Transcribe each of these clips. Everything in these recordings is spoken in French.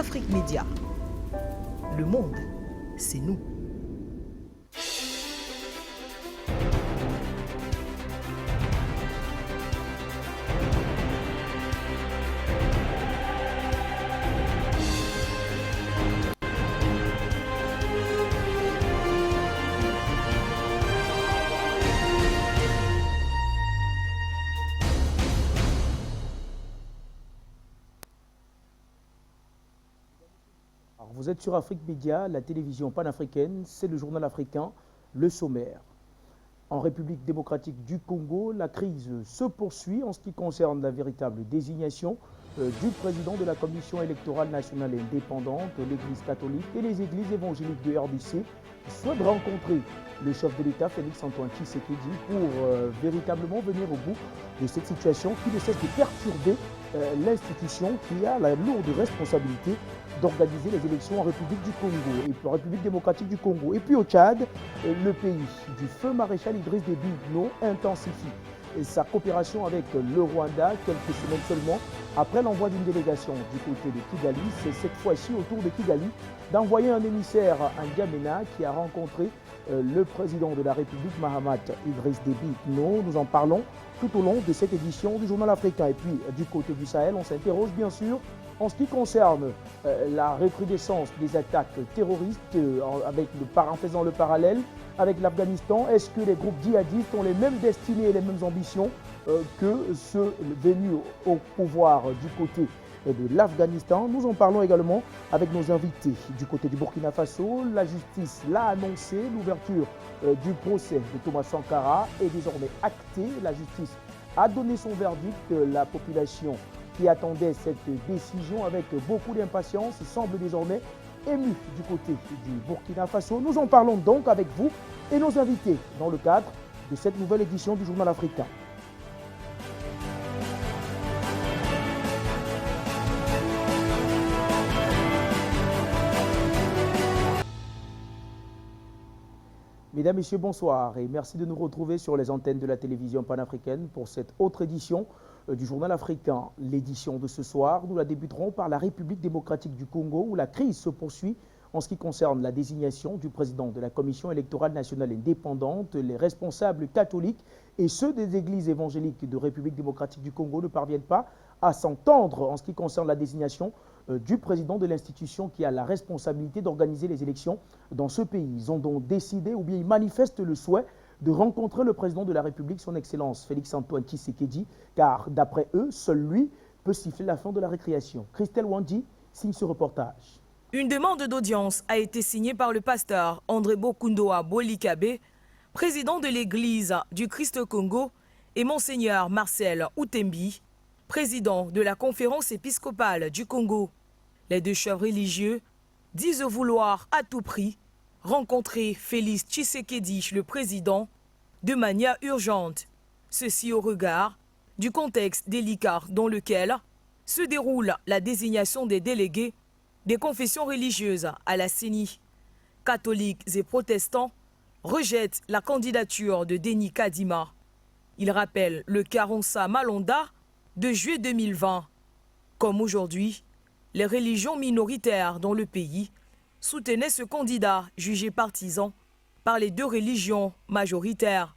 Afrique Média. Le monde, c'est nous. Vous êtes sur Afrique Média, la télévision panafricaine, c'est le journal africain, le sommaire. En République démocratique du Congo, la crise se poursuit en ce qui concerne la véritable désignation du président de la Commission électorale nationale indépendante, l'Église catholique et les églises évangéliques de RDC souhaitent rencontrer le chef de l'État, Félix-Antoine Tshisekedi, pour véritablement venir au bout de cette situation qui ne cesse de perturber l'institution qui a la lourde responsabilité d'organiser les élections en République du Congo et puis en République démocratique du Congo. Et puis au Tchad, le pays du feu maréchal Idriss Déby Itno intensifie sa coopération avec le Rwanda quelques semaines seulement après l'envoi d'une délégation du côté de Kigali. C'est cette fois-ci au tour de Kigali d'envoyer un émissaire à N'Djamena qui a rencontré le président de la République, Mahamat Idriss Déby Itno. Nous en parlons tout au long de cette édition du Journal africain. Et puis du côté du Sahel, on s'interroge bien sûr en ce qui concerne la recrudescence des attaques terroristes, en faisant le parallèle avec l'Afghanistan. Est-ce que les groupes djihadistes ont les mêmes destinées et les mêmes ambitions que ceux venus au pouvoir du côté de l'Afghanistan? Nous en parlons également avec nos invités du côté du Burkina Faso. La justice l'a annoncé, l'ouverture du procès de Thomas Sankara est désormais actée. La justice a donné son verdict. La population qui attendait cette décision avec beaucoup d'impatience semble désormais émue du côté du Burkina Faso. Nous en parlons donc avec vous et nos invités dans le cadre de cette nouvelle édition du Journal africain. Mesdames, Messieurs, bonsoir et merci de nous retrouver sur les antennes de la télévision panafricaine pour cette autre édition du Journal africain. L'édition de ce soir, nous la débuterons par la République démocratique du Congo où la crise se poursuit en ce qui concerne la désignation du président de la Commission électorale nationale indépendante. Les responsables catholiques et ceux des églises évangéliques de République démocratique du Congo ne parviennent pas à s'entendre en ce qui concerne la désignation du président de l'institution qui a la responsabilité d'organiser les élections dans ce pays. Ils ont donc décidé, ou bien ils manifestent le souhait de rencontrer le président de la République, son Excellence Félix-Antoine Tshisekedi, car d'après eux, seul lui peut siffler la fin de la récréation. Christelle Wandi signe ce reportage. Une demande d'audience a été signée par le pasteur André Bokundoa Bolikabe, président de l'église du Christ Congo, et Monseigneur Marcel Outembi, président de la conférence épiscopale du Congo. Les deux chefs religieux disent vouloir à tout prix rencontrer Félix Tshisekedi, le président, de manière urgente. Ceci au regard du contexte délicat dans lequel se déroule la désignation des délégués des confessions religieuses à la CENI. Catholiques et protestants rejettent la candidature de Denis Kadima. Il rappelle le Karonsa Malonda de juillet 2020. Comme aujourd'hui, les religions minoritaires dans le pays soutenaient ce candidat jugé partisan par les deux religions majoritaires.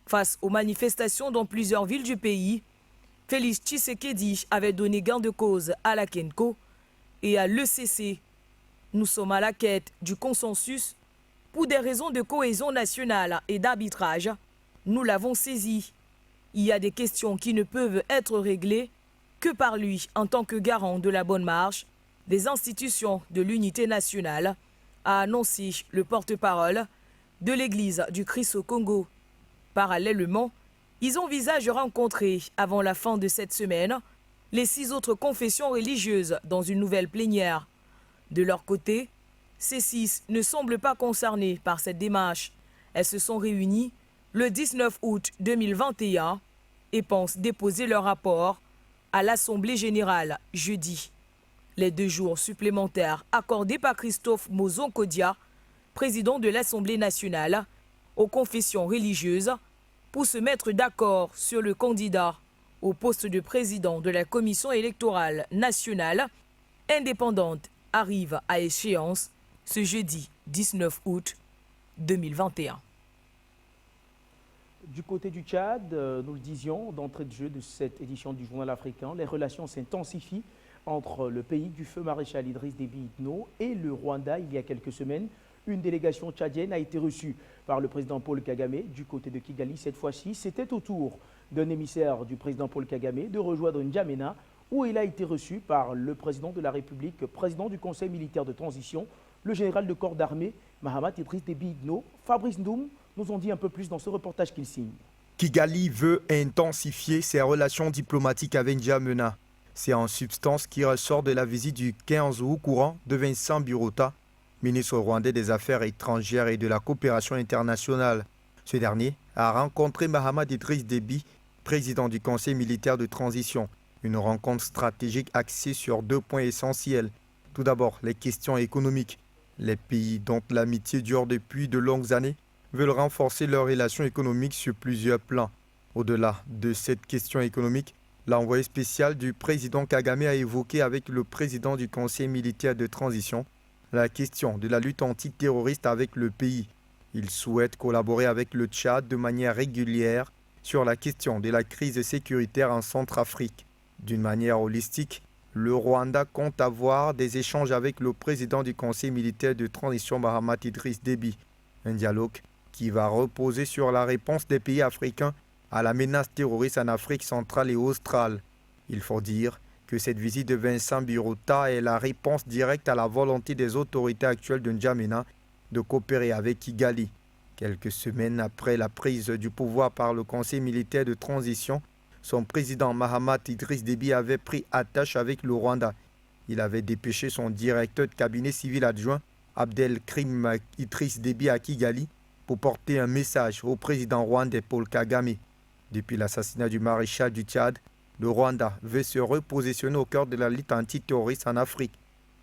Face aux manifestations dans plusieurs villes du pays, Félix Tshisekedi avait donné gain de cause à la Kenko et à l'ECC. Nous sommes à la quête du consensus pour des raisons de cohésion nationale et d'arbitrage. Nous l'avons saisi. Il y a des questions qui ne peuvent être réglées que par lui en tant que garant de la bonne marche des institutions de l'unité nationale, a annoncé le porte-parole de l'Église du Christ au Congo. Parallèlement, ils envisagent rencontrer avant la fin de cette semaine les 6 autres confessions religieuses dans une nouvelle plénière. De leur côté, ces 6 ne semblent pas concernées par cette démarche. Elles se sont réunies le 19 août 2021 et pensent déposer leur rapport à l'Assemblée générale jeudi. Les 2 jours supplémentaires accordés par Christophe Mozon-Kodia, président de l'Assemblée nationale, aux confessions religieuses pour se mettre d'accord sur le candidat au poste de président de la Commission électorale nationale indépendante arrive à échéance ce jeudi 19 août 2021. Du côté du Tchad, nous le disions d'entrée de jeu de cette édition du Journal africain, les relations s'intensifient entre le pays du feu maréchal Idriss Déby Itno et le Rwanda il y a quelques semaines. Une délégation tchadienne a été reçue par le président Paul Kagame du côté de Kigali. Cette fois-ci, c'était au tour d'un émissaire du président Paul Kagame de rejoindre N'Djamena, où il a été reçu par le président de la République, président du Conseil militaire de transition, le général de corps d'armée, Mahamat Idriss Déby Itno. Fabrice Ndoum nous en dit un peu plus dans ce reportage qu'il signe. Kigali veut intensifier ses relations diplomatiques avec N'Djamena. C'est en substance qui ressort de la visite du 15 août courant de Vincent Biruta, ministre rwandais des Affaires étrangères et de la coopération internationale. Ce dernier a rencontré Mahamat Idriss Déby, président du Conseil militaire de transition. Une rencontre stratégique axée sur 2 points essentiels. Tout d'abord, les questions économiques. Les pays dont l'amitié dure depuis de longues années veulent renforcer leurs relations économiques sur plusieurs plans. Au-delà de cette question économique, l'envoyé spécial du président Kagame a évoqué avec le président du Conseil militaire de transition la question de la lutte antiterroriste avec le pays. Il souhaite collaborer avec le Tchad de manière régulière sur la question de la crise sécuritaire en Centrafrique. D'une manière holistique, le Rwanda compte avoir des échanges avec le président du Conseil militaire de transition Mahamat Idriss Déby. Un dialogue qui va reposer sur la réponse des pays africains à la menace terroriste en Afrique centrale et australe. Il faut dire que cette visite de Vincent Biruta est la réponse directe à la volonté des autorités actuelles de N'Djamena de coopérer avec Kigali. Quelques semaines après la prise du pouvoir par le Conseil militaire de transition, son président Mahamat Idriss Déby avait pris attache avec le Rwanda. Il avait dépêché son directeur de cabinet civil adjoint, Abdelkrim Idriss Déby, à Kigali pour porter un message au président rwandais Paul Kagame. Depuis l'assassinat du maréchal du Tchad, le Rwanda veut se repositionner au cœur de la lutte antiterroriste en Afrique.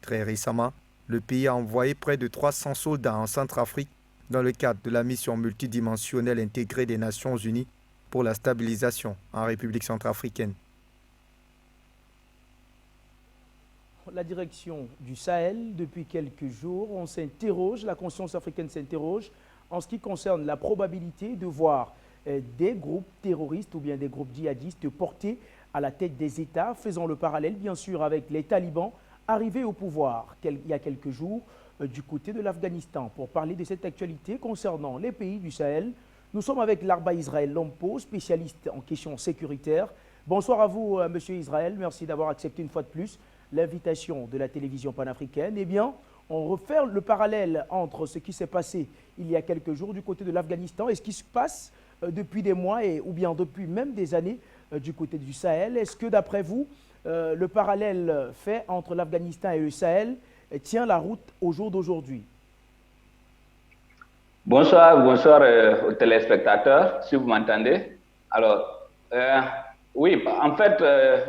Très récemment, le pays a envoyé près de 300 soldats en Centrafrique dans le cadre de la mission multidimensionnelle intégrée des Nations Unies pour la stabilisation en République centrafricaine. La direction du Sahel, depuis quelques jours, on s'interroge, la conscience africaine s'interroge en ce qui concerne la probabilité de voir des groupes terroristes ou bien des groupes djihadistes portés à la tête des États, faisant le parallèle bien sûr avec les talibans arrivés au pouvoir il y a quelques jours du côté de l'Afghanistan. Pour parler de cette actualité concernant les pays du Sahel, nous sommes avec Larba Israël Lompo, spécialiste en questions sécuritaires. Bonsoir à vous, Monsieur Israël. Merci d'avoir accepté une fois de plus l'invitation de la télévision panafricaine. Eh bien, on refait le parallèle entre ce qui s'est passé il y a quelques jours du côté de l'Afghanistan et ce qui se passe depuis des mois ou bien depuis même des années du côté du Sahel. Est-ce que d'après vous, le parallèle fait entre l'Afghanistan et le Sahel tient la route au jour d'aujourd'hui? Bonsoir aux téléspectateurs, si vous m'entendez. Alors, oui, en fait,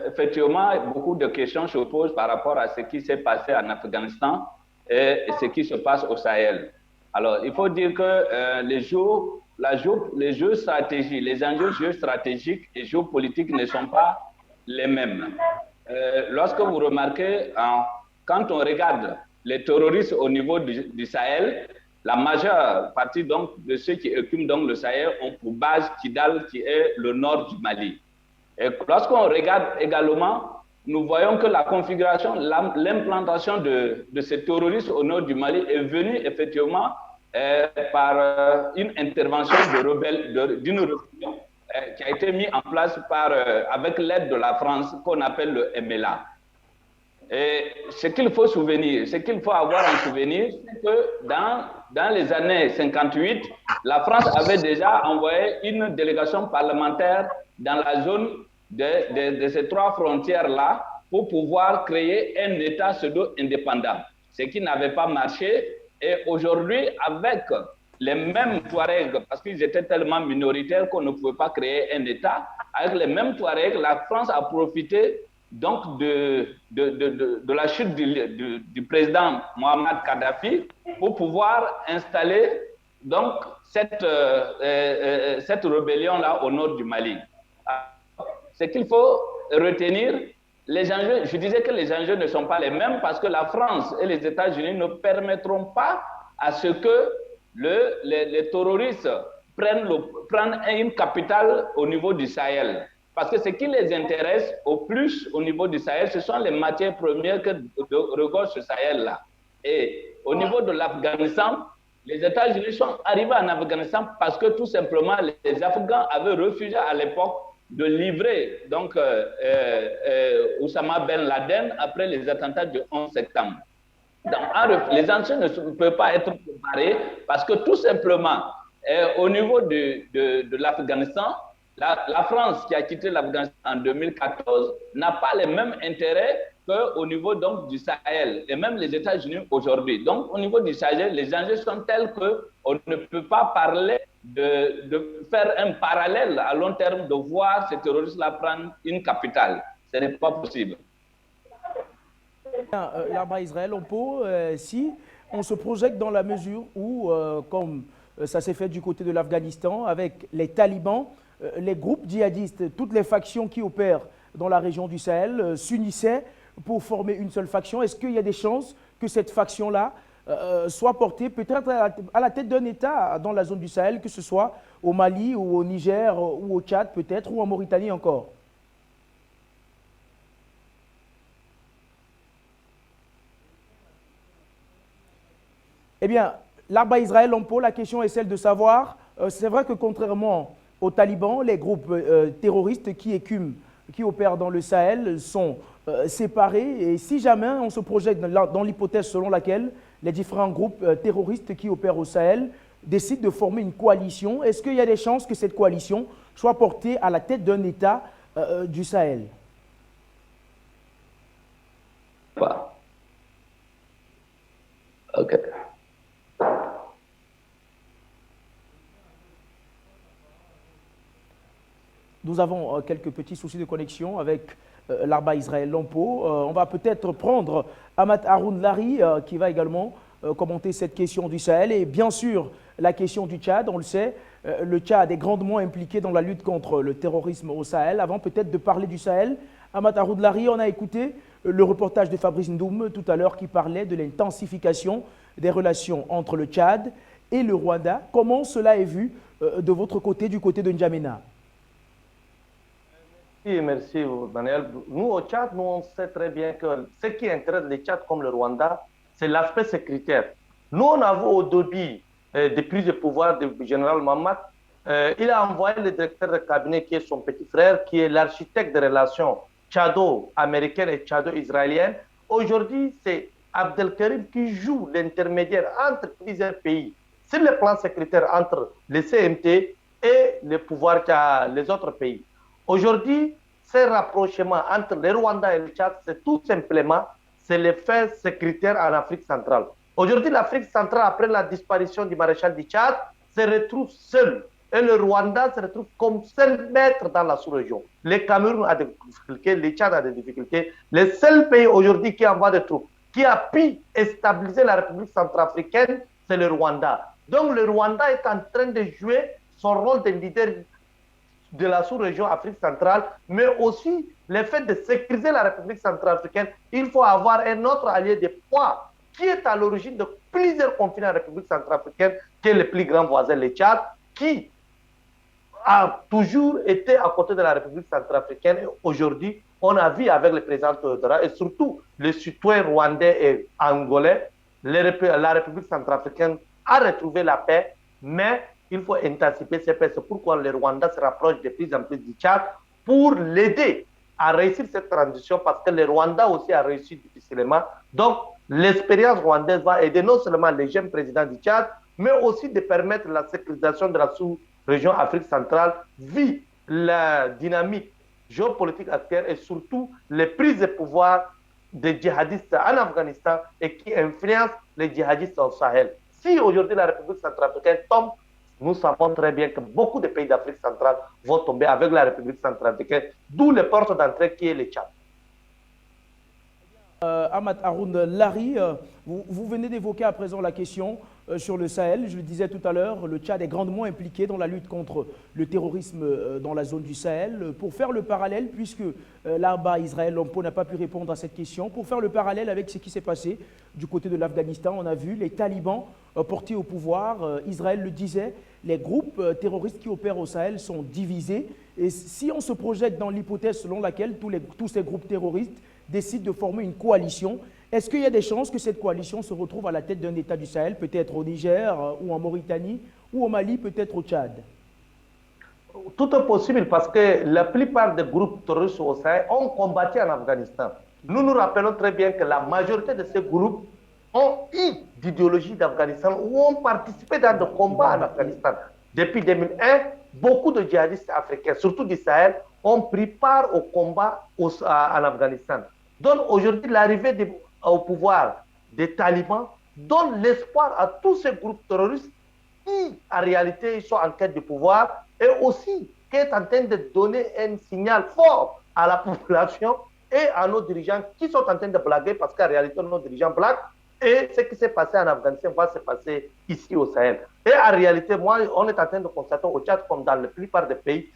effectivement, beaucoup de questions se posent par rapport à ce qui s'est passé en Afghanistan et ce qui se passe au Sahel. Alors, il faut dire que les jeux stratégiques, les enjeux géostratégiques et géopolitiques ne sont pas les mêmes. Lorsque vous remarquez, quand on regarde les terroristes au niveau du Sahel, la majeure partie donc, de ceux qui occupent donc, le Sahel ont pour base Kidal, qui est le nord du Mali. Et lorsqu'on regarde également, nous voyons que la configuration, l'implantation de ces terroristes au nord du Mali est venue effectivement par une intervention d'une rébellion qui a été mise en place avec l'aide de la France, qu'on appelle le MLA. Et ce qu'il faut avoir en souvenir, c'est que dans les années 58, la France avait déjà envoyé une délégation parlementaire dans la zone de ces 3 frontières-là pour pouvoir créer un État pseudo-indépendant, ce qui n'avait pas marché. Et aujourd'hui, avec les mêmes Touaregs, parce qu'ils étaient tellement minoritaires qu'on ne pouvait pas créer un État, avec les mêmes Touaregs, la France a profité donc de la chute du président Mohamed Kadhafi pour pouvoir installer donc cette rébellion-là au nord du Mali. Ce qu'il faut retenir, les enjeux, je disais que les enjeux ne sont pas les mêmes parce que la France et les États-Unis ne permettront pas à ce que les terroristes prennent une capitale au niveau du Sahel. Parce que ce qui les intéresse au plus au niveau du Sahel, ce sont les matières premières que regorge ce Sahel-là. Et au niveau de l'Afghanistan, les États-Unis sont arrivés en Afghanistan parce que tout simplement les Afghans avaient refusé à l'époque de livrer donc, Oussama Ben Laden après les attentats du 11 septembre. Donc, les enjeux ne peuvent pas être comparés parce que tout simplement, au niveau de l'Afghanistan, la France qui a quitté l'Afghanistan en 2014 n'a pas les mêmes intérêts qu'au niveau donc, du Sahel, et même les États-Unis aujourd'hui. Donc, au niveau du Sahel, les enjeux sont tels qu'on ne peut pas parler de faire un parallèle à long terme, de voir ces terroristes-là prendre une capitale. Ce n'est pas possible. Là-bas, Israël, on peut, si on se projette dans la mesure où, comme ça s'est fait du côté de l'Afghanistan, avec les talibans, les groupes djihadistes, toutes les factions qui opèrent dans la région du Sahel s'unissaient pour former une seule faction. Est-ce qu'il y a des chances que cette faction-là soit portée peut-être à la tête d'un État dans la zone du Sahel, que ce soit au Mali ou au Niger ou au Tchad peut-être, ou en Mauritanie encore? Eh bien, là-bas, Israël, la question est celle de savoir, c'est vrai que contrairement aux talibans, les groupes terroristes qui opèrent dans le Sahel sont séparés. Et si jamais on se projette dans l'hypothèse selon laquelle les différents groupes terroristes qui opèrent au Sahel décident de former une coalition, est-ce qu'il y a des chances que cette coalition soit portée à la tête d'un État du Sahel? OK. Nous avons quelques petits soucis de connexion avec l'Arba Israël Lampo. On va peut-être prendre Ahmad Haroun Lari qui va également commenter cette question du Sahel et bien sûr la question du Tchad. On le sait, le Tchad est grandement impliqué dans la lutte contre le terrorisme au Sahel. Avant peut-être de parler du Sahel, Ahmad Haroun Lari, on a écouté le reportage de Fabrice Ndoum tout à l'heure qui parlait de l'intensification des relations entre le Tchad et le Rwanda. Comment cela est vu de votre côté, du côté de N'Djamena? Merci Daniel. Nous au Tchad, nous on sait très bien que ce qui intéresse les Tchad comme le Rwanda, c'est l'aspect sécuritaire. Nous on a vu au début des prises de pouvoir du général Mamad, il a envoyé le directeur de cabinet qui est son petit frère, qui est l'architecte des relations tchado-américaines et tchado-israéliennes. Aujourd'hui, c'est Abdelkarim qui joue l'intermédiaire entre plusieurs pays sur le plan sécuritaire entre les CMT et les pouvoirs les autres pays. Aujourd'hui, ces rapprochements entre le Rwanda et le Tchad, c'est tout simplement l'effet sécuritaire en Afrique centrale. Aujourd'hui, l'Afrique centrale, après la disparition du maréchal du Tchad, se retrouve seul. Et le Rwanda se retrouve comme seul maître dans la sous-région. Le Cameroun a des difficultés, le Tchad a des difficultés. Le seul pays aujourd'hui qui envoie des troupes, qui a pu stabiliser la République centrafricaine, c'est le Rwanda. Donc le Rwanda est en train de jouer son rôle de leader de la sous-région Afrique centrale, mais aussi le fait de sécuriser la République centrafricaine. Il faut avoir un autre allié de poids qui est à l'origine de plusieurs conflits en République centrafricaine, qui est le plus grand voisin, le Tchad, qui a toujours été à côté de la République centrafricaine. Et aujourd'hui, on a vu avec le président Théodora et surtout les citoyens rwandais et angolais, la République centrafricaine a retrouvé la paix, mais il faut intensifier ces paix. C'est pourquoi le Rwanda se rapproche de plus en plus du Tchad pour l'aider à réussir cette transition, parce que le Rwanda aussi a réussi difficilement. Donc, l'expérience rwandaise va aider non seulement les jeunes présidents du Tchad, mais aussi de permettre la sécurisation de la sous-région Afrique centrale, vu la dynamique géopolitique actuelle et surtout les prises de pouvoir des djihadistes en Afghanistan et qui influencent les djihadistes au Sahel. Si aujourd'hui la République centrafricaine tombe, nous savons très bien que beaucoup de pays d'Afrique centrale vont tomber avec la République centrafricaine, d'où les portes d'entrée qui est le Tchad. Ahmad Haroun Lari, vous venez d'évoquer à présent la question sur le Sahel. Je le disais tout à l'heure, le Tchad est grandement impliqué dans la lutte contre le terrorisme dans la zone du Sahel. Pour faire le parallèle, puisque là-bas, Israël Lompo n'a pas pu répondre à cette question, pour faire le parallèle avec ce qui s'est passé du côté de l'Afghanistan, on a vu les talibans portés au pouvoir. Israël le disait, les groupes terroristes qui opèrent au Sahel sont divisés. Et si on se projette dans l'hypothèse selon laquelle tous ces groupes terroristes décident de former une coalition, est-ce qu'il y a des chances que cette coalition se retrouve à la tête d'un État du Sahel, peut-être au Niger ou en Mauritanie, ou au Mali, peut-être au Tchad? Tout est possible parce que la plupart des groupes terroristes au Sahel ont combattu en Afghanistan. Nous nous rappelons très bien que la majorité de ces groupes ont eu d'idéologie d'Afghanistan ou ont participé dans des combats en Afghanistan. Depuis 2001, beaucoup de djihadistes africains, surtout du Sahel, ont pris part au combat en Afghanistan. Donc aujourd'hui, l'arrivée au pouvoir des talibans donne l'espoir à tous ces groupes terroristes qui, en réalité, sont en quête de pouvoir et aussi qui est en train de donner un signal fort à la population et à nos dirigeants qui sont en train de blaguer parce qu'en réalité, nos dirigeants blaguent et ce qui s'est passé en Afghanistan va se passer ici au Sahel. Et en réalité, on est en train de constater au Tchad comme dans la plupart des pays,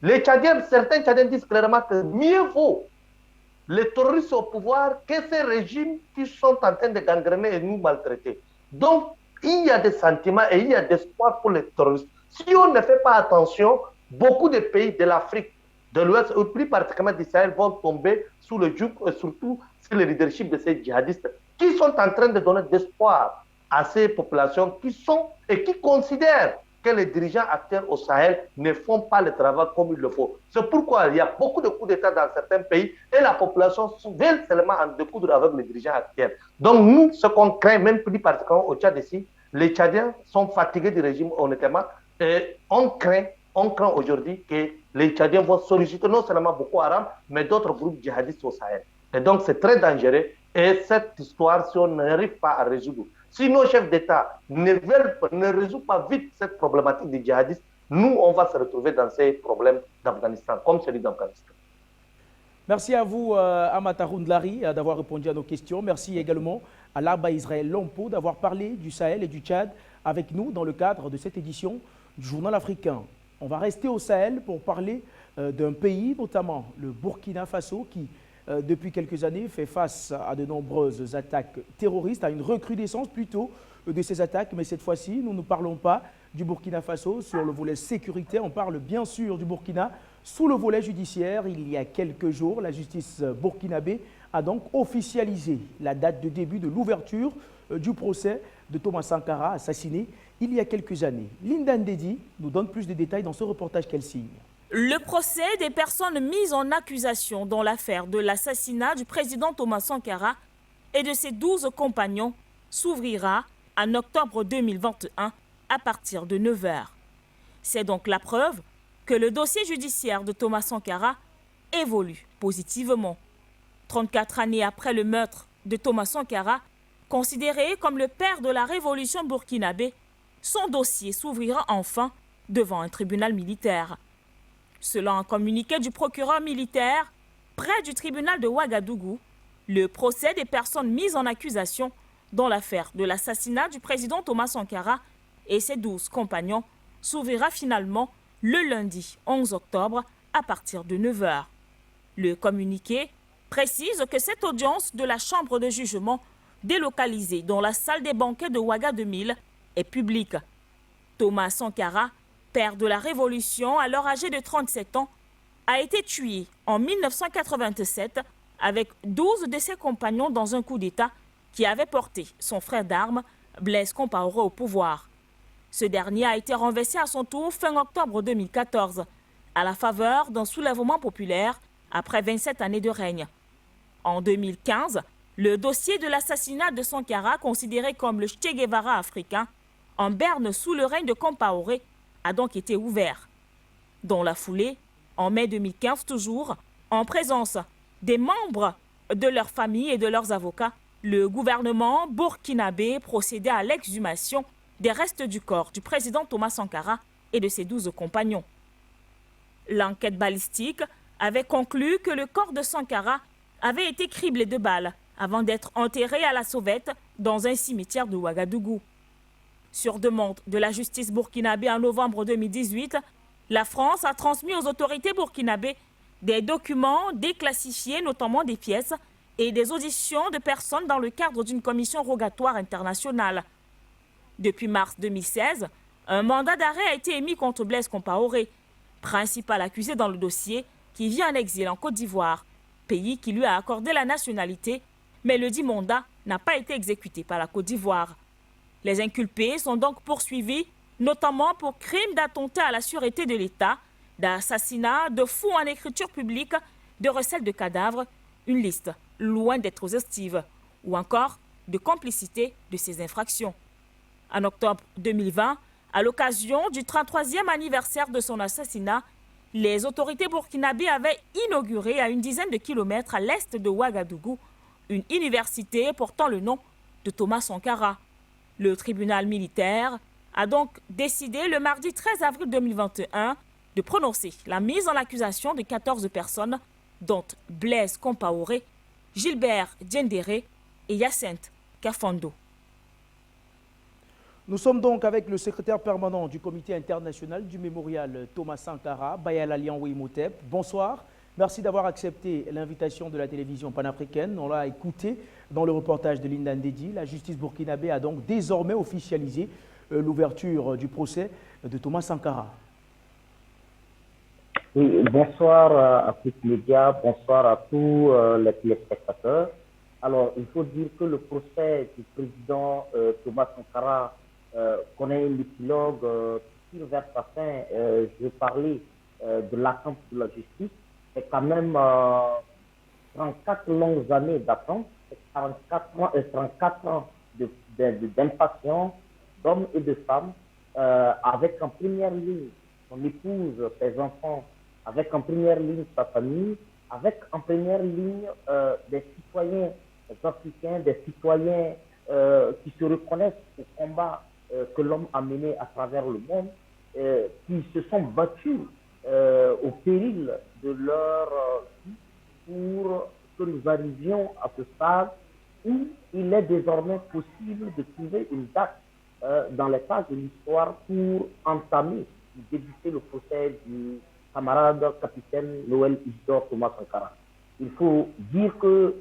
les Tchadiens, certains Tchadiens disent clairement que mieux vaut les terroristes au pouvoir que ces régimes qui sont en train de gangréner et nous maltraiter. Donc, il y a des sentiments et il y a des espoirs pour les terroristes. Si on ne fait pas attention, beaucoup de pays de l'Afrique de l'Ouest, ou plus particulièrement d'Israël, vont tomber sous le joug, surtout sous le leadership de ces djihadistes, qui sont en train de donner d'espoir à ces populations qui sont et qui considèrent que les dirigeants actuels au Sahel ne font pas le travail comme il le faut. C'est pourquoi il y a beaucoup de coups d'État dans certains pays et la population veut seulement en découdre avec les dirigeants actuels. Donc nous, ce qu'on craint, même plus particulièrement au Tchad ici, les Tchadiens sont fatigués du régime honnêtement et on craint aujourd'hui que les Tchadiens vont solliciter non seulement Boko Haram, mais d'autres groupes djihadistes au Sahel. Et donc c'est très dangereux et cette histoire, si on n'arrive pas à résoudre, si nos chefs d'État ne résolvent pas vite cette problématique des djihadistes, nous, on va se retrouver dans ces problèmes d'Afghanistan, comme celui d'Afghanistan. Merci à vous, Amata Roundlari, d'avoir répondu à nos questions. Merci également à Larba Israël Lompo d'avoir parlé du Sahel et du Tchad avec nous dans le cadre de cette édition du Journal africain. On va rester au Sahel pour parler d'un pays, notamment le Burkina Faso, qui depuis quelques années, fait face à de nombreuses attaques terroristes, à une recrudescence plutôt de ces attaques. Mais cette fois-ci, nous ne parlons pas du Burkina Faso sur le volet sécurité. On parle bien sûr du Burkina sous le volet judiciaire. Il y a quelques jours, la justice burkinabé a donc officialisé la date de début de l'ouverture du procès de Thomas Sankara, assassiné il y a quelques années. Linda Ndedi nous donne plus de détails dans ce reportage qu'elle signe. Le procès des personnes mises en accusation dans l'affaire de l'assassinat du président Thomas Sankara et de ses 12 compagnons s'ouvrira en octobre 2021 à partir de 9 h. C'est donc la preuve que le dossier judiciaire de Thomas Sankara évolue positivement. 34 années après le meurtre de Thomas Sankara, considéré comme le père de la révolution burkinabé, son dossier s'ouvrira enfin devant un tribunal militaire. Selon un communiqué du procureur militaire, près du tribunal de Ouagadougou, le procès des personnes mises en accusation dans l'affaire de l'assassinat du président Thomas Sankara et ses 12 compagnons s'ouvrira finalement le lundi 11 octobre à partir de 9 h. Le communiqué précise que cette audience de la chambre de jugement délocalisée dans la salle des banquets de Ouaga 2000 est publique. Thomas Sankara, père de la Révolution, alors âgé de 37 ans, a été tué en 1987 avec 12 de ses compagnons dans un coup d'État qui avait porté son frère d'armes, Blaise Compaoré, au pouvoir. Ce dernier a été renversé à son tour fin octobre 2014, à la faveur d'un soulèvement populaire après 27 années de règne. En 2015, le dossier de l'assassinat de Sankara, considéré comme le Che Guevara africain, en berne sous le règne de Compaoré, a donc été ouvert. Dans la foulée, en mai 2015 toujours, en présence des membres de leur famille et de leurs avocats, le gouvernement burkinabé procédait à l'exhumation des restes du corps du président Thomas Sankara et de ses 12 compagnons. L'enquête balistique avait conclu que le corps de Sankara avait été criblé de balles avant d'être enterré à la sauvette dans un cimetière de Ouagadougou. Sur demande de la justice burkinabé en novembre 2018, la France a transmis aux autorités burkinabées des documents déclassifiés, notamment des pièces, et des auditions de personnes dans le cadre d'une commission rogatoire internationale. Depuis mars 2016, un mandat d'arrêt a été émis contre Blaise Compaoré, principal accusé dans le dossier, qui vit en exil en Côte d'Ivoire, pays qui lui a accordé la nationalité, mais le dit mandat n'a pas été exécuté par la Côte d'Ivoire. Les inculpés sont donc poursuivis, notamment pour crimes d'attentat à la sûreté de l'État, d'assassinat, de faux en écriture publique, de recel de cadavres, une liste loin d'être exhaustive, ou encore de complicité de ces infractions. En octobre 2020, à l'occasion du 33e anniversaire de son assassinat, les autorités burkinabées avaient inauguré à une dizaine de kilomètres à l'est de Ouagadougou une université portant le nom de Thomas Sankara. Le tribunal militaire a donc décidé le mardi 13 avril 2021 de prononcer la mise en accusation de 14 personnes, dont Blaise Compaoré, Gilbert Diendéré et Hyacinthe Kafando. Nous sommes donc avec le secrétaire permanent du comité international du mémorial Thomas Sankara, Bayala Lianoué-Motep. Bonsoir, merci d'avoir accepté l'invitation de la télévision panafricaine. On l'a écouté dans le reportage de Linda Ndedi. La justice burkinabé a donc désormais officialisé l'ouverture du procès de Thomas Sankara. Oui, bonsoir à tous les médias, bonsoir à tous les téléspectateurs. Alors, il faut dire que le procès du président Thomas Sankara connaît un épilogue qui tire vers sa fin. Je vais parler de l'attente de la justice. C'est quand même 34 longues années d'attente, 34 ans d'impatience d'hommes et de femmes, avec en première ligne son épouse, ses enfants, avec en première ligne sa famille, avec en première ligne des citoyens africains, des citoyens qui se reconnaissent au combat que l'homme a mené à travers le monde, qui se sont battus au péril de leur vie pour que nous arrivions à ce stade où il est désormais possible de trouver une date dans les pages de l'histoire pour entamer, débuter le procès du camarade capitaine Noël Isidore Thomas Sankara. Il faut dire que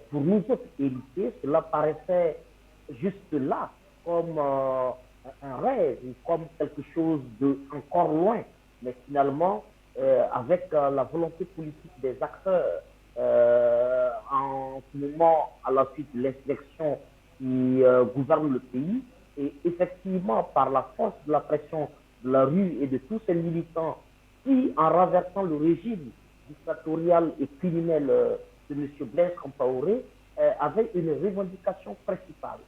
pour nous autres héritiers, cela paraissait juste là, comme un rêve, comme quelque chose de encore loin. Mais finalement, avec la volonté politique des acteurs, en ce moment, à la suite de l'insurrection qui gouverne le pays, et effectivement par la force de la pression de la rue et de tous ces militants qui, en renversant le régime dictatorial et criminel de M. Blaise Compaoré, avaient une revendication principale.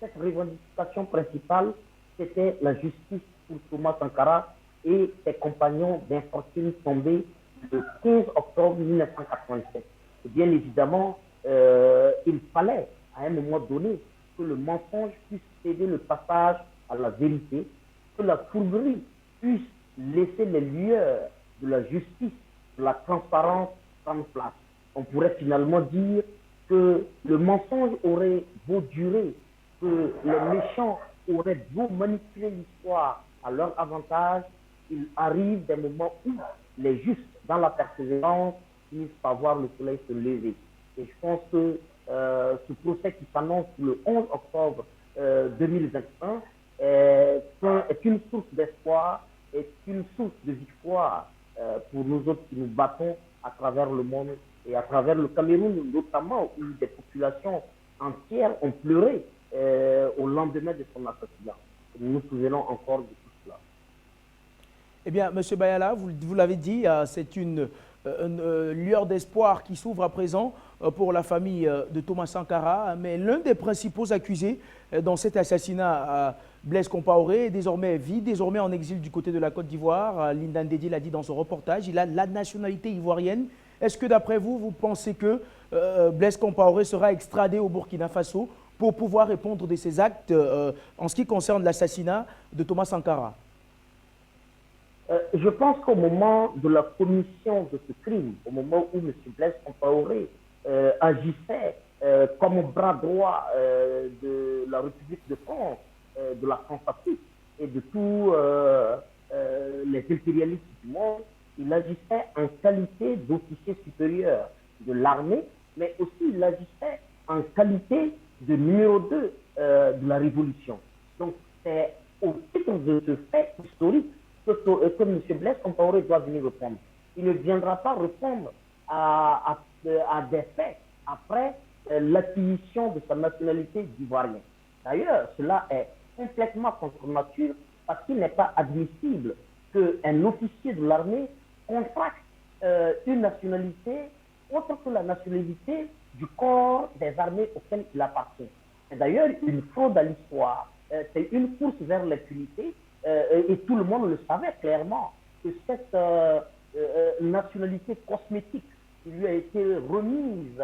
Cette revendication principale, c'était la justice pour Thomas Sankara et ses compagnons d'infortune tombés le 15 octobre 1987. Et bien évidemment, il fallait, à un moment donné, que le mensonge puisse céder le passage à la vérité, que la fourberie puisse laisser les lueurs de la justice, de la transparence prendre place. On pourrait finalement dire que le mensonge aurait beau durer, que les méchants auraient beau manipuler l'histoire à leur avantage, il arrive des moments où les justes, dans la persévérance, finissent par voir le soleil se lever. Et je pense que ce procès qui s'annonce le 11 octobre 2021 est une source d'espoir, est une source de victoire pour nous autres qui nous battons à travers le monde et à travers le Cameroun, notamment où des populations entières ont pleuré au lendemain de son assassinat. Nous nous souvenons encore de tout cela. Eh bien, M. Bayala, vous l'avez dit, c'est une lueur d'espoir qui s'ouvre à présent pour la famille de Thomas Sankara. Mais l'un des principaux accusés dans cet assassinat, Blaise Compaoré, vit désormais en exil du côté de la Côte d'Ivoire. Linda Ndedi l'a dit dans son reportage, il a la nationalité ivoirienne. Est-ce que d'après vous, vous pensez que Blaise Compaoré sera extradé au Burkina Faso pour pouvoir répondre de ses actes en ce qui concerne l'assassinat de Thomas Sankara? Je pense qu'au moment de la commission de ce crime, au moment où M. Blaise Compaoré agissait comme bras droit de la République de France, de la France-Afrique et de tous les impérialistes du monde, il agissait en qualité d'officier supérieur de l'armée, mais aussi il agissait en qualité de numéro 2 de la Révolution. Donc c'est au titre de ce fait historique que M. Blaise Compaoré doit venir répondre. Il ne viendra pas répondre à des faits après l'acquisition de sa nationalité d'ivoirien. D'ailleurs, cela est complètement contre nature parce qu'il n'est pas admissible qu'un officier de l'armée contracte une nationalité autre que la nationalité du corps des armées auquel il appartient. C'est d'ailleurs une fraude à l'histoire. C'est une course vers l'impunité et tout le monde le savait clairement que cette nationalité cosmétique qui lui a été remise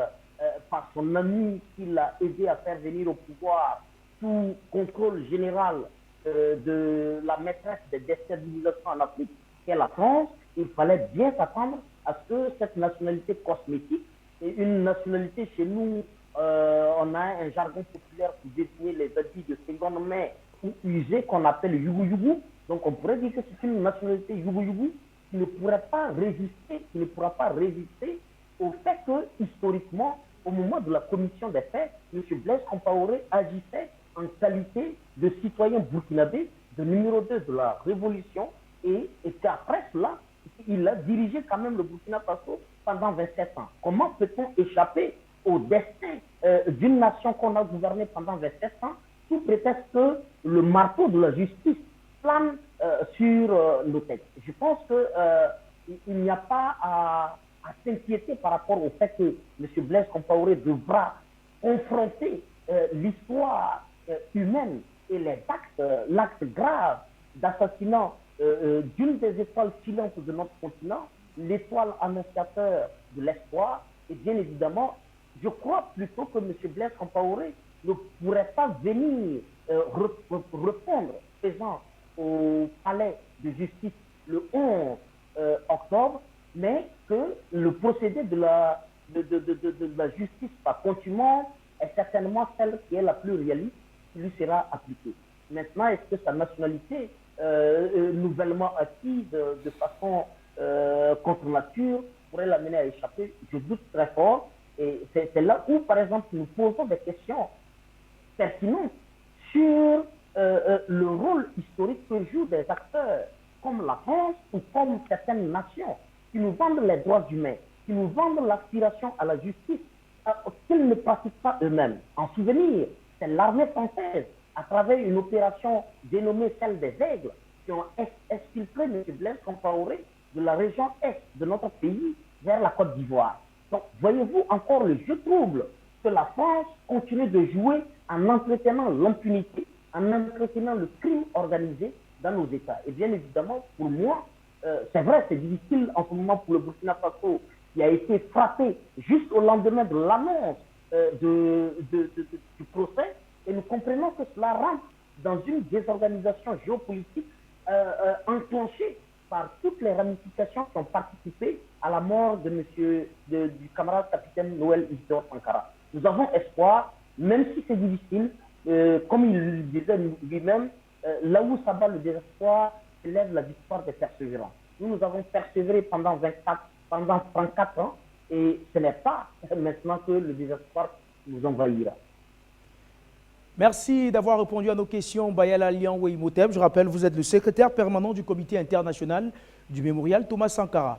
par son ami qui l'a aidé à faire venir au pouvoir sous contrôle général de la maîtresse des déstabilisations en Afrique, qui est la France, il fallait bien s'attendre à ce que cette nationalité cosmétique, et une nationalité chez nous, on a un jargon populaire pour désigner les habits de seconde main ou usés qu'on appelle yugu-yugu. Donc on pourrait dire que c'est une nationalité yugu-yugu qui ne pourra pas résister au fait que, historiquement, au moment de la commission des faits, M. Blaise Compaoré agissait en qualité de citoyen burkinabé, de numéro 2 de la Révolution, et qu'après cela, il a dirigé quand même le Burkina Faso pendant 27 ans. Comment peut-on échapper au destin d'une nation qu'on a gouvernée pendant 27 ans sous prétexte que le marteau de la justice plane sur nos têtes? Je pense qu'il n'y a pas à s'inquiéter par rapport au fait que M. Blaise Compaoré devra confronter l'histoire humaine et l'acte grave d'assassinat d'une des étoiles filantes de notre continent, l'étoile annonciateur de l'espoir. Et bien évidemment, je crois plutôt que M. Blaise Compaoré ne pourrait pas venir répondre présent au palais de justice le 11 octobre, mais que le procédé de la justice par continuum est certainement celle qui est la plus réaliste qui lui sera appliquée. Maintenant, est-ce que sa nationalité nouvellement acquise de façon contre nature pourrait l'amener à échapper? Je doute très fort. Et c'est là où, par exemple, nous posons des questions pertinentes sur le rôle historique que jouent des acteurs comme la France ou comme certaines nations qui nous vendent les droits humains, qui nous vendent l'aspiration à la justice, qu'ils ne pratiquent pas eux-mêmes. En souvenir, c'est l'armée française, à travers une opération dénommée celle des Aigles, qui ont exfiltré M. Blaise Compaoré de la région est de notre pays vers la Côte d'Ivoire. Donc, voyez-vous encore le jeu trouble que la France continue de jouer en entretenant l'impunité, en entretenant le crime organisé dans nos États. Et bien évidemment, pour moi, c'est vrai, c'est difficile en ce moment pour le Burkina Faso, qui a été frappé juste au lendemain de l'annonce du procès, et nous comprenons que cela rentre dans une désorganisation géopolitique enclenchée par toutes les ramifications qui ont participé à la mort du camarade capitaine Noël Isidore Sankara. Nous avons espoir, même si c'est difficile, comme il disait lui-même, là où ça bat le désespoir, s'élève la victoire des persévérants. Nous avons persévéré pendant 34 ans, et ce n'est pas maintenant que le désespoir nous envahira. Merci d'avoir répondu à nos questions, Bayala Lian Imhotep. Je rappelle, vous êtes le secrétaire permanent du comité international du mémorial Thomas Sankara.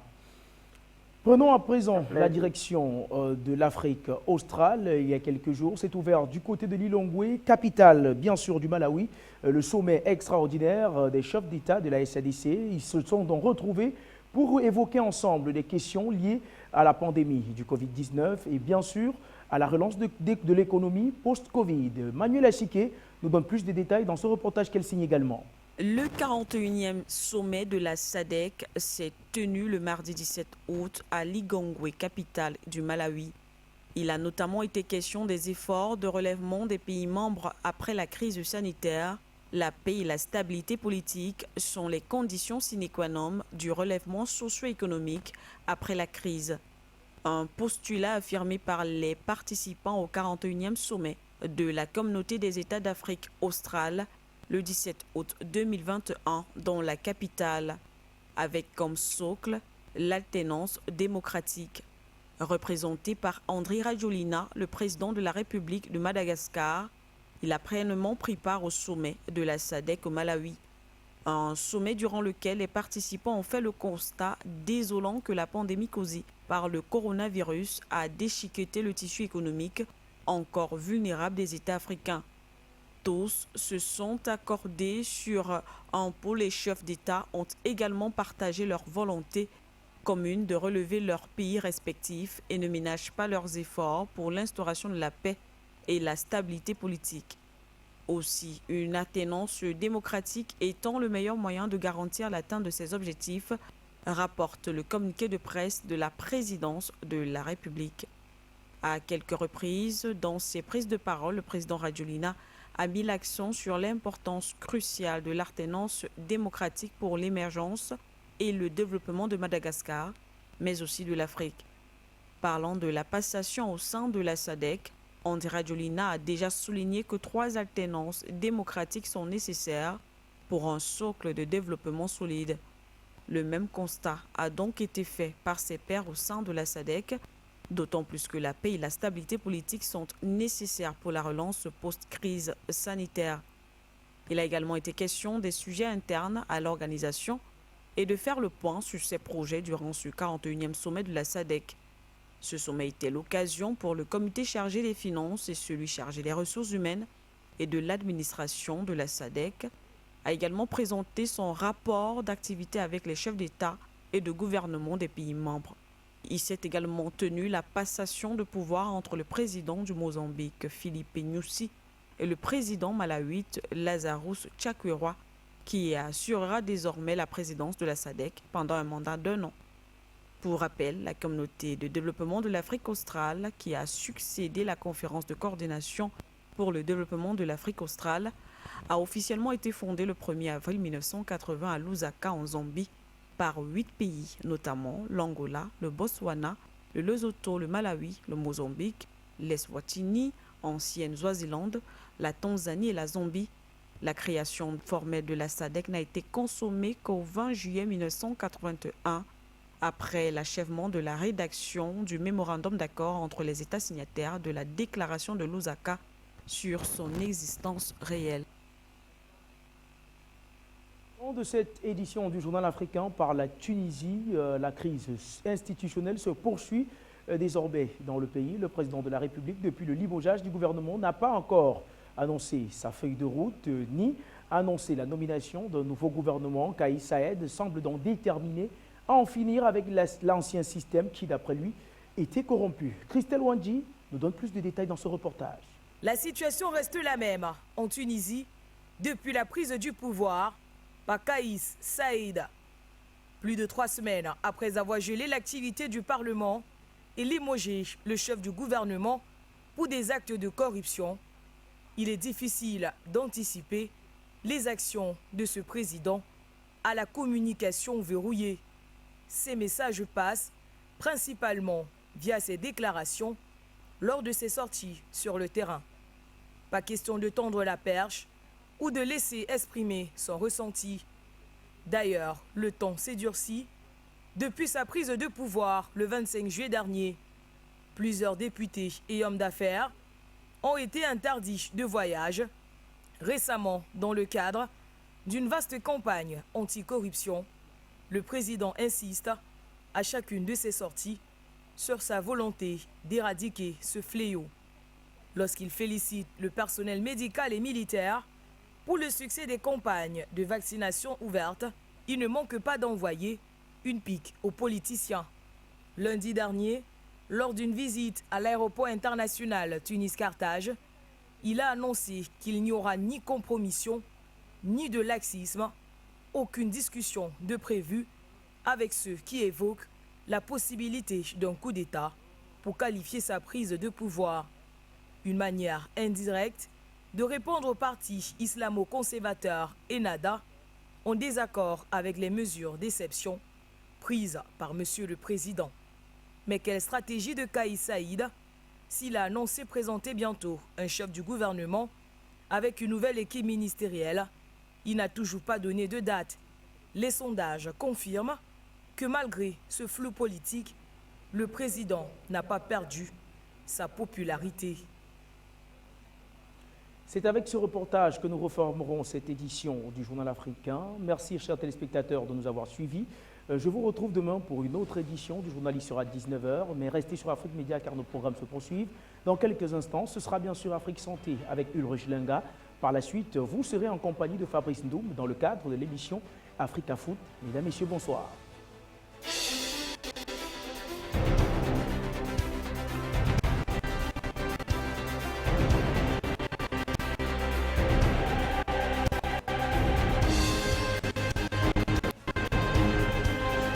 Prenons à présent la direction de l'Afrique australe. Il y a quelques jours, s'est ouvert du côté de Lilongwe, capitale bien sûr du Malawi, le sommet extraordinaire des chefs d'État de la SADC. Ils se sont donc retrouvés pour évoquer ensemble des questions liées à la pandémie du Covid-19 et bien sûr à la relance de l'économie post-Covid. Manuel Achike nous donne plus de détails dans ce reportage qu'elle signe également. Le 41e sommet de la SADC s'est tenu le mardi 17 août à Lilongwe, capitale du Malawi. Il a notamment été question des efforts de relèvement des pays membres après la crise sanitaire. La paix et la stabilité politique sont les conditions sine qua non du relèvement socio-économique après la crise. Un postulat affirmé par les participants au 41e sommet de la communauté des États d'Afrique australe le 17 août 2021 dans la capitale, avec comme socle l'alternance démocratique. Représenté par Andry Rajoelina, le président de la République de Madagascar, il a pleinement pris part au sommet de la SADC au Malawi. Un sommet durant lequel les participants ont fait le constat désolant que la pandémie causée par le coronavirus a déchiqueté le tissu économique encore vulnérable des États africains. Tous se sont accordés sur un pôle. Les chefs d'État ont également partagé leur volonté commune de relever leurs pays respectifs et ne ménagent pas leurs efforts pour l'instauration de la paix et la stabilité politique. Aussi, une alternance démocratique étant le meilleur moyen de garantir l'atteinte de ces objectifs, rapporte le communiqué de presse de la présidence de la République. À quelques reprises, dans ses prises de parole, le président Rajoelina a mis l'accent sur l'importance cruciale de l'alternance démocratique pour l'émergence et le développement de Madagascar, mais aussi de l'Afrique. Parlant de la passation au sein de la SADC, Andry Rajoelina a déjà souligné que 3 alternances démocratiques sont nécessaires pour un socle de développement solide. Le même constat a donc été fait par ses pairs au sein de la SADC, d'autant plus que la paix et la stabilité politique sont nécessaires pour la relance post-crise sanitaire. Il a également été question des sujets internes à l'organisation et de faire le point sur ses projets durant ce 41e sommet de la SADC. Ce sommet était l'occasion pour le comité chargé des finances et celui chargé des ressources humaines et de l'administration de la SADC a également présenté son rapport d'activité avec les chefs d'État et de gouvernement des pays membres. Il s'est également tenu la passation de pouvoir entre le président du Mozambique, Filipe Nyusi, et le président malawite, Lazarus Chakwera, qui assurera désormais la présidence de la SADC pendant un mandat d'1 an. Pour rappel, la communauté de développement de l'Afrique australe, qui a succédé à la conférence de coordination pour le développement de l'Afrique australe, a officiellement été fondée le 1er avril 1980 à Lusaka, en Zambie, par 8 pays, notamment l'Angola, le Botswana, le Lesotho, le Malawi, le Mozambique, l'Eswatini, ancienne Swaziland, la Tanzanie et la Zambie. La création formelle de la SADC n'a été consommée qu'au 20 juillet 1981, après l'achèvement de la rédaction du mémorandum d'accord entre les États signataires de la déclaration de Lusaka sur son existence réelle. De cette édition du Journal africain par la Tunisie, la crise institutionnelle se poursuit désormais dans le pays. Le président de la République, depuis le limogeage du gouvernement, n'a pas encore annoncé sa feuille de route ni annoncé la nomination d'un nouveau gouvernement. Kais Saied semble donc déterminé à en finir avec l'ancien système qui, d'après lui, était corrompu. Christelle Wandji nous donne plus de détails dans ce reportage. La situation reste la même en Tunisie depuis la prise du pouvoir par Kais Saied. Plus de 3 semaines après avoir gelé l'activité du Parlement et limogé le chef du gouvernement pour des actes de corruption, il est difficile d'anticiper les actions de ce président à la communication verrouillée. Ces messages passent principalement via ses déclarations lors de ses sorties sur le terrain. Pas question de tendre la perche ou de laisser exprimer son ressenti. D'ailleurs, le ton s'est durci depuis sa prise de pouvoir le 25 juillet dernier. Plusieurs députés et hommes d'affaires ont été interdits de voyage récemment dans le cadre d'une vaste campagne anti-corruption. Le président insiste à chacune de ses sorties sur sa volonté d'éradiquer ce fléau. Lorsqu'il félicite le personnel médical et militaire pour le succès des campagnes de vaccination ouvertes, il ne manque pas d'envoyer une pique aux politiciens. Lundi dernier, lors d'une visite à l'aéroport international Tunis-Carthage, il a annoncé qu'il n'y aura ni compromission, ni de laxisme, aucune discussion de prévue avec ceux qui évoquent la possibilité d'un coup d'État pour qualifier sa prise de pouvoir. Une manière indirecte de répondre au parti islamo-conservateur Ennahda en désaccord avec les mesures d'exception prises par M. le Président. Mais quelle stratégie de Kais Saied s'il a annoncé présenter bientôt un chef du gouvernement Avec une nouvelle équipe ministérielle, il n'a toujours pas donné de date. Les sondages confirment que malgré ce flou politique, le président n'a pas perdu sa popularité. C'est avec ce reportage que nous reformerons cette édition du Journal africain. Merci, chers téléspectateurs, de nous avoir suivis. Je vous retrouve demain pour une autre édition du journal. Il sera 19h, mais restez sur Afrique Média car nos programmes se poursuivent. Dans quelques instants, ce sera bien sûr Afrique Santé avec Ulrich Lenga. Par la suite, vous serez en compagnie de Fabrice Ndoum dans le cadre de l'émission Africa Foot. Mesdames, Messieurs, bonsoir.